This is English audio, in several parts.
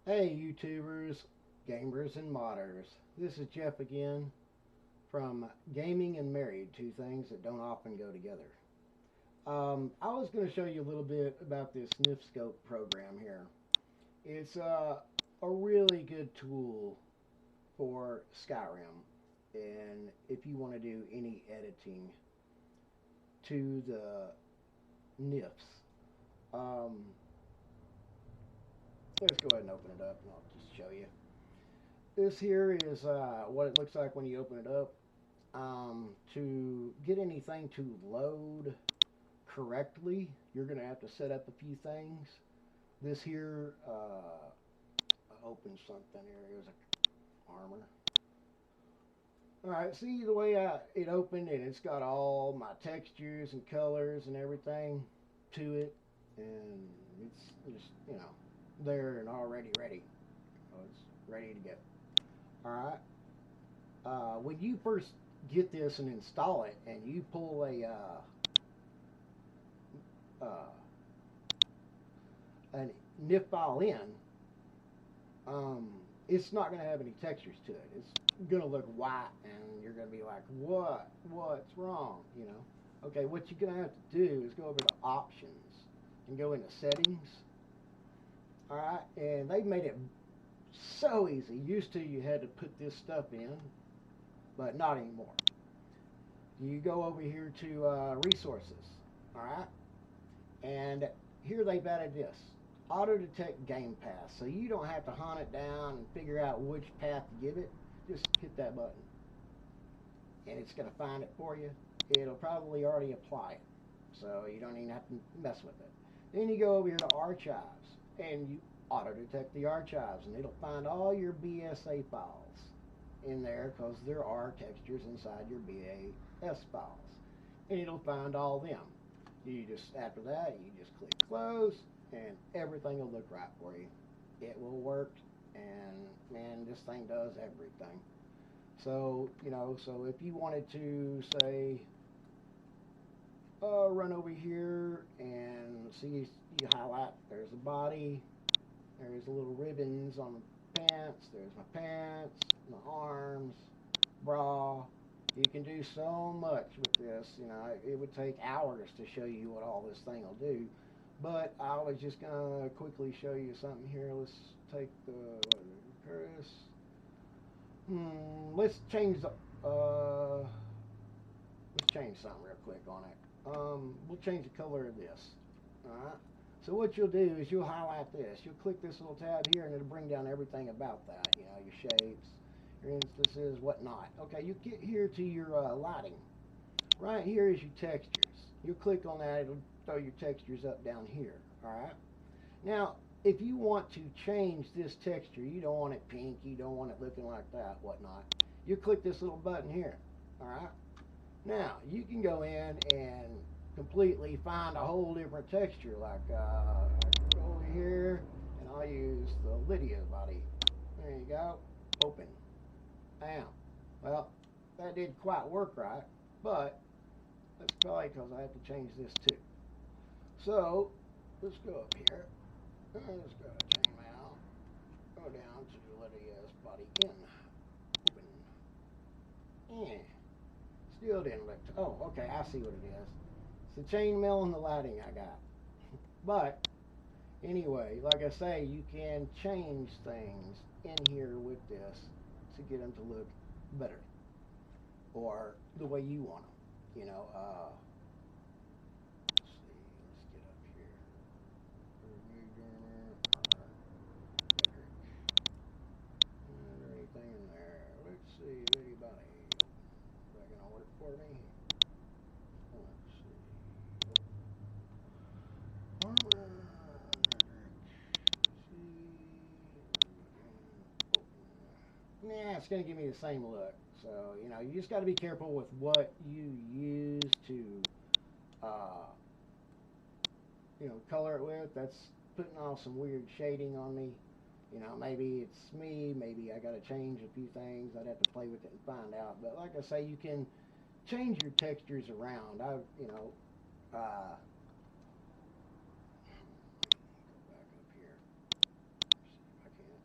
Hey YouTubers, gamers and modders. This is Jeff again from Gaming and Married, two things that don't often go together. I was going to show you a little bit about this Nifskope program here. It's a really good tool for Skyrim, and if you want to do any editing to the Nifs. Um, let's go ahead and open it up and I'll just show you. This here is what it looks like when you open it up. To get anything to load correctly, you're going to have to set up a few things. This here, I opened something here. It was a armor. All right, see the way it opened, and it's got all my textures and colors and everything to it, and it's just there and already ready. So it's ready to go. All right. When you first get this and install it, and you pull uh, a NIF file in, it's not going to have any textures to it. It's going to look white, and you're going to be like, "What? What's wrong?" Okay, what you're going to have to do is go over to Options and go into Settings. All right, and they've made it so easy. Used to you had to put this stuff in, but not anymore. You go over here to Resources, all right, and here they've added this auto detect game path, so you don't have to hunt it down and figure out which path to give it. Just hit that button, and it's going to find it for you. It'll probably already apply it, so you don't even have to mess with it. Then you go over here to Archives, and you auto detect the archives, and it'll find all your BSA files in there because there are textures inside your BAS files, and it'll find all them. You just after that you just click close, and everything will look right for you. It will work, and man, this thing does everything. So so if you wanted to say run over here and see, you highlight, there's the body, there's the little ribbons on the pants, there's my pants, my arms, bra. You can do so much with this. It would take hours to show you what all this thing will do. But I was just going to quickly show you something here. Let's take the Curtis. Let's change the let's change something real quick on it. We'll change the color of this. Alright. So what you'll do is you'll highlight this. You'll click this little tab here, and it'll bring down everything about that. Your shapes, your instances, whatnot. Okay, you get here to your lighting. Right here is your textures. You'll click on that. It'll throw your textures up down here. Alright. Now, if you want to change this texture, you don't want it pink, you don't want it looking like that, whatnot, you click this little button here. Alright. Now, you can go in and completely find a whole different texture, like go over here, and I'll use the Lydia body. There you go. Open. Now, well, that didn't quite work right, but that's probably because I have to change this too. So, let's go up here. Let's go to chainmail. Go down to Lydia's body in. Open. Yeah. Still didn't look. Oh, okay. I see what it is. It's the chainmail and the lighting I got. But anyway, like I say, you can change things in here with this to get them to look better or the way you want them. Let's see. Let's get up here. Is there anything in there? Let's see. Anybody? Is that gonna work for me? Let's see. Armor. Nah, it's going to give me the same look. So, you just got to be careful with what you use to, color it with. That's putting off some weird shading on me. Maybe it's me. Maybe I got to change a few things. I'd have to play with it and find out. But like I say, you can change your textures around. Go back up here. See if I can.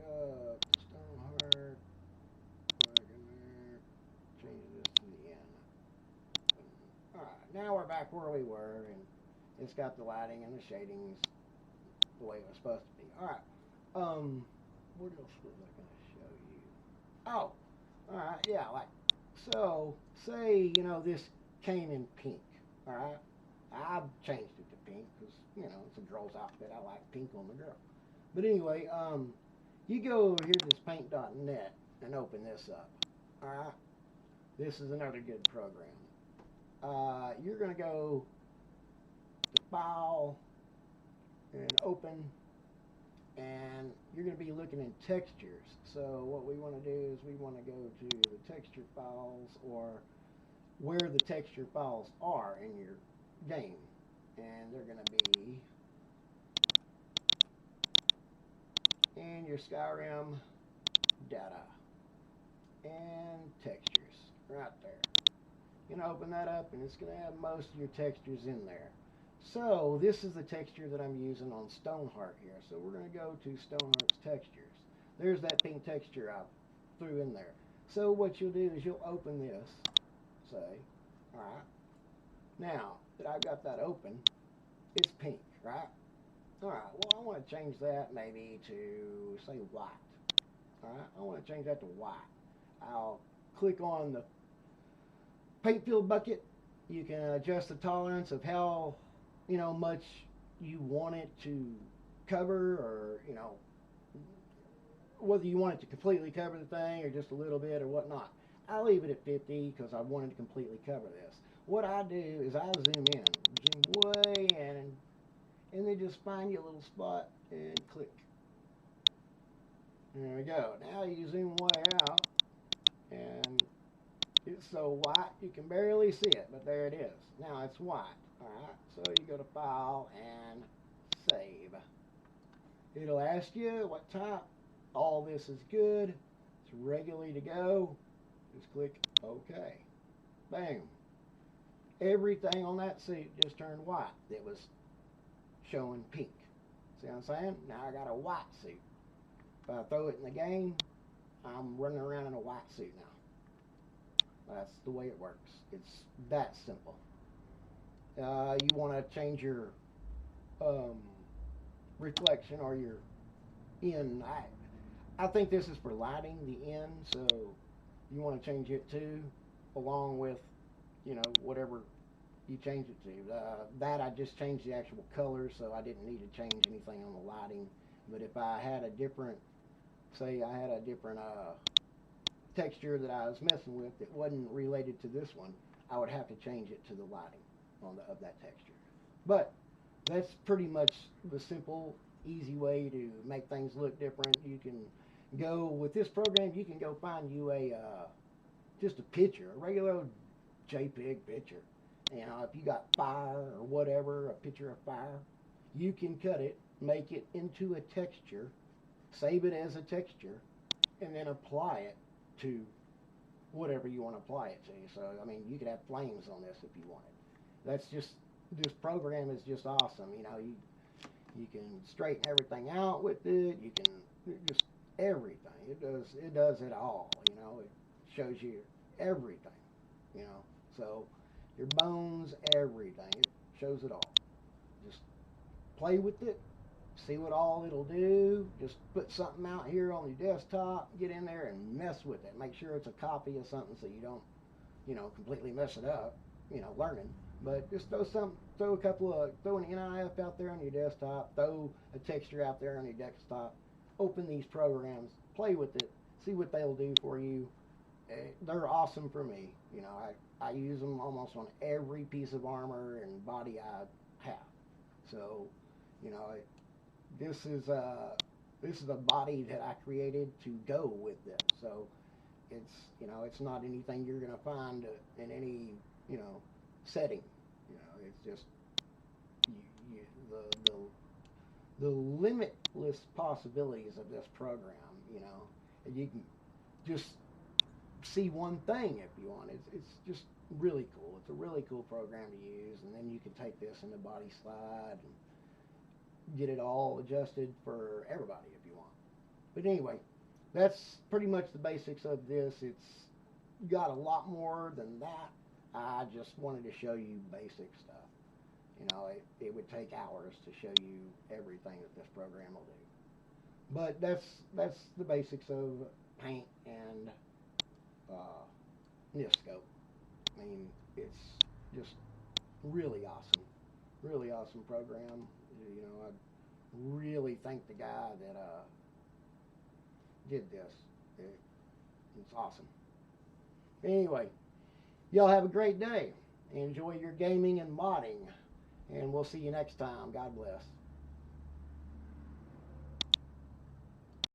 up the Stoneheart. Back in there. Change this to the end. Alright, now we're back where we were, and it's got the lighting and the shadings the way it was supposed to be. Alright, what else was I going to show you? Oh, alright, yeah, like, so, say, you know, this came in pink, alright? I've changed it to pink because, you know, it's a girl's outfit. I like pink on the girl. But anyway, you go over here to this paint.net and open this up, alright? This is another good program. You're going to go to File and Open, and you're going to be looking in Textures. So what we want to do is we want to go to the Texture Files, or where the texture files are in your game, and they're going to be in your Skyrim data and textures right there. You're going to open that up, and it's going to have most of your textures in there. So this is the texture that I'm using on Stoneheart here. So we're going to go to Stoneheart's textures. There's that pink texture I threw in there. So what you'll do is you'll open this, say, alright. Now that I've got that open, it's pink, right? Alright, well I want to change that maybe to, say, white. Alright, I want to change that to white. I'll click on the paint fill bucket. You can adjust the tolerance of how, you know, much you want it to cover, or, you know, whether you want it to completely cover the thing or just a little bit or whatnot. I'll leave it at 50 because I wanted to completely cover this. What I do is I zoom in, zoom way in, and then just find you a little spot and click. There we go. Now you zoom way out, and it's so white you can barely see it, but there it is. Now it's white. Alright, so you go to File and Save. It'll ask you what type. All this is good. It's ready to go. Just click OK. Bang. Everything on that suit just turned white. It was showing pink. See what I'm saying? Now I got a white suit. If I throw it in the game, I'm running around in a white suit now. That's the way it works. It's that simple. You want to change your reflection or your in. I think this is for lighting, the in, so you want to change it too, along with, you know, whatever you change it to. That I just changed the actual color, so I didn't need to change anything on the lighting. But if I had a different, say I had a different texture that I was messing with that wasn't related to this one, I would have to change it to the lighting of that texture. But that's pretty much the simple, easy way to make things look different. You can go with this program. You can go find you a just a picture, a regular JPEG picture. You know, if you got fire or whatever, a picture of fire, you can cut it, make it into a texture, save it as a texture, and then apply it to whatever you want to apply it to. So, I mean, you could have flames on this if you wanted. That's just, this program is just awesome. You know, you can straighten everything out with it. You can just everything. It does it all. You know, it shows you everything. You know, so your bones, everything. It shows it all. Just play with it. See what all it'll do. Just put something out here on your desktop. Get in there and mess with it. Make sure it's a copy of something so you don't, you know, completely mess it up. You know, learning. But just throw an NIF out there on your desktop. Throw a texture out there on your desktop. Open these programs. Play with it. See what they'll do for you. They're awesome for me. You know, I use them almost on every piece of armor and body I have. So, you know, this is a body that I created to go with this. So it's, you know, it's not anything you're going to find in any, you know, setting. You know, it's just the limitless possibilities of this program. You know, and you can just see one thing if you want. It's just really cool. It's a really cool program to use, and then you can take this in the body slide and get it all adjusted for everybody if you want. But anyway, that's pretty much the basics of this. It's got a lot more than that. I just wanted to show you basic stuff. You know, it would take hours to show you everything that this program will do. But that's the basics of Paint and Nifskope. I mean, it's just really awesome. Really awesome program. You know, I really thank the guy that did this. It's awesome. Anyway, y'all have a great day. Enjoy your gaming and modding. And we'll see you next time. God bless.